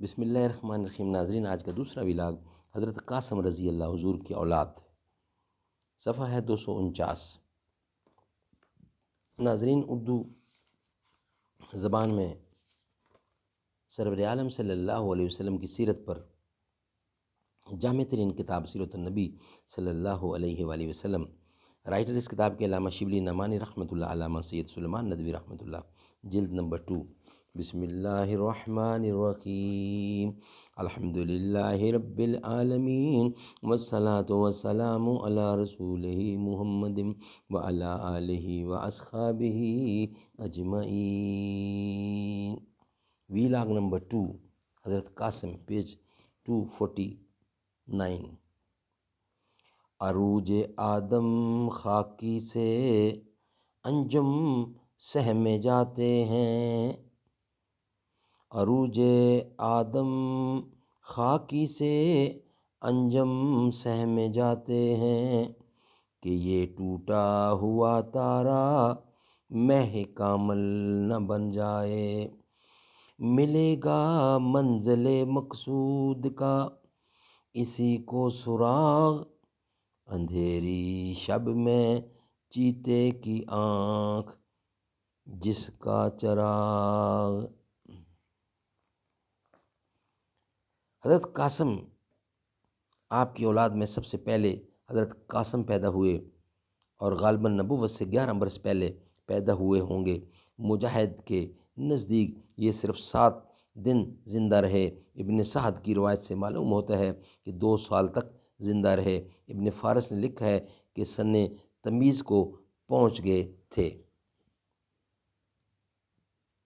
بسم اللہ الرحمن الرحیم۔ ناظرین، آج کا دوسرا ولاگ حضرت قاسم رضی اللہ حضور کی اولاد، صفحہ ہے 249۔ ناظرین، اردو زبان میں سرور عالم صلی اللہ علیہ وسلم کی سیرت پر جامع ترین کتاب سیرت النبی صلی اللہ علیہ وآلہ وسلم، رائٹر اس کتاب کے علامہ شبلی نعمانی رحمۃ اللہ، علامہ سید سلیمان ندوی رحمۃ اللہ، جلد نمبر 2۔ بسم اللہ الرحمن الرحیم، الحمد للہ رب العالمین، والصلاة والسلام علی رسولہ محمد وعلی آلہ واصحابہ اجمعین۔ ویلاگ نمبر 2، حضرت قاسم، پیج 249۔ عروج آدم خاکی سے انجم سہمے جاتے ہیں، عروج آدم خاکی سے انجم سہمے جاتے ہیں، کہ یہ ٹوٹا ہوا تارا مہ کامل نہ بن جائے، ملے گا منزل مقصود کا اسی کو سراغ، اندھیری شب میں چیتے کی آنکھ جس کا چراغ۔ حضرت قاسم، آپ کی اولاد میں سب سے پہلے حضرت قاسم پیدا ہوئے، اور غالباً نبوت سے 11 برس پہلے پیدا ہوئے ہوں گے۔ مجاہد کے نزدیک یہ صرف 7 دن زندہ رہے۔ ابن سعد کی روایت سے معلوم ہوتا ہے کہ 2 سال تک زندہ رہے۔ ابن فارس نے لکھا ہے کہ سن تمیز کو پہنچ گئے تھے۔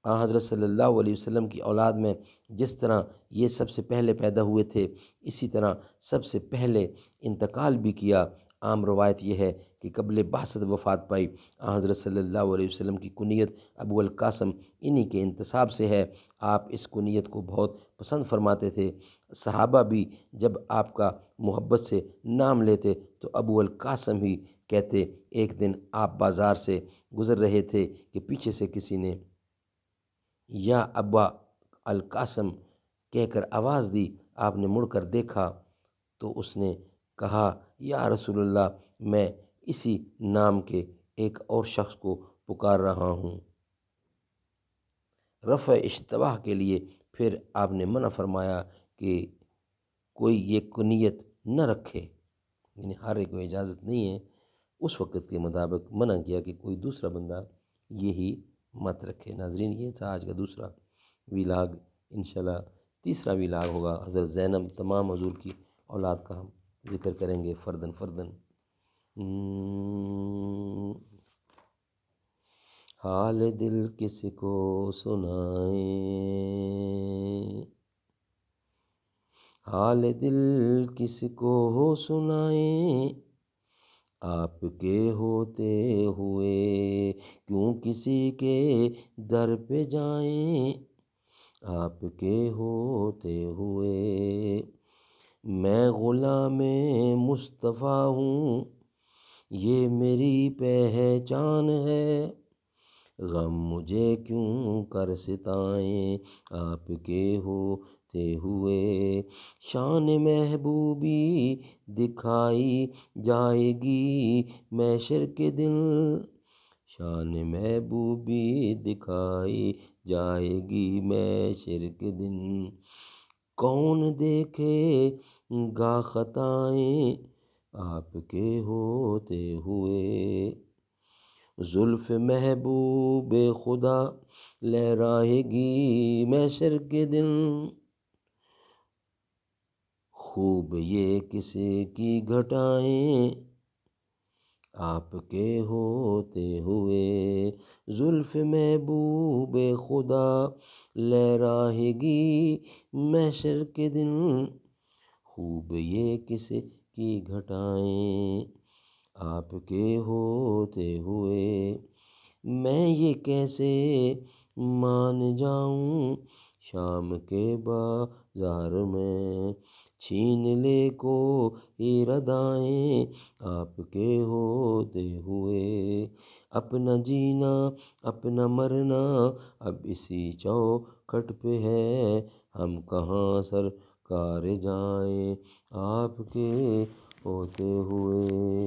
حضرت صلی اللہ علیہ وسلم کی اولاد میں جس طرح یہ سب سے پہلے پیدا ہوئے تھے، اسی طرح سب سے پہلے انتقال بھی کیا۔ عام روایت یہ ہے کہ قبل بعثت وفات پائی۔ حضرت صلی اللہ علیہ وسلم کی کنیت ابو القاسم انہی کے انتساب سے ہے۔ آپ اس کنیت کو بہت پسند فرماتے تھے۔ صحابہ بھی جب آپ کا محبت سے نام لیتے تو ابو القاسم ہی کہتے۔ ایک دن آپ بازار سے گزر رہے تھے کہ پیچھے سے کسی نے یا ابا القاسم کہہ کر آواز دی۔ آپ نے مڑ کر دیکھا تو اس نے کہا، یا رسول اللہ، میں اسی نام کے ایک اور شخص کو پکار رہا ہوں۔ رفع اشتباہ کے لیے پھر آپ نے منع فرمایا کہ کوئی یہ کنیت نہ رکھے، یعنی ہر ایک کو اجازت نہیں ہے۔ اس وقت کے مطابق منع کیا کہ کوئی دوسرا بندہ یہی مت رکھے۔ ناظرین، یہ تھا آج کا دوسرا ویلاگ۔ انشاءاللہ تیسرا ویلاگ ہوگا حضرت زینب، تمام حضور کی اولاد کا ہم ذکر کریں گے فردن فردن۔ حال دل کس کو سنائیں، حال دل کس کو سنائیں، آپ کے ہوتے ہوئے کیوں کسی کے در پہ جائیں، آپ کے ہوتے ہوئے میں غلام مصطفیٰ ہوں، یہ میری پہچان ہے، غم مجھے کیوں کر ستائیں، آپ کے ہوتے ہوئے شان محبوبی دکھائی جائے گی محشر کے دن، شان محبوبی دکھائی جائے گی محشر کے دن، کون دیکھے گا خطائیں آپ کے ہوتے ہوئے، زلف محبوب خدا لہرائے گی محشر کے دن، خوب یہ کسی کی گھٹائیں آپ کے ہوتے ہوئے، زلف محبوب خدا لہرائے گی محشر کے دن، خوب یہ کسی کی گھٹائیں آپ کے ہوتے ہوئے، میں یہ کیسے مان جاؤں شام کے بازار میں، چھین لے کوئی ردائیں آپ کے ہوتے ہوئے، اپنا جینا اپنا مرنا اب اسی چوکھٹ پہ ہے ہم کہاں سرکار جائیں آپ کے ہوتے ہوئے۔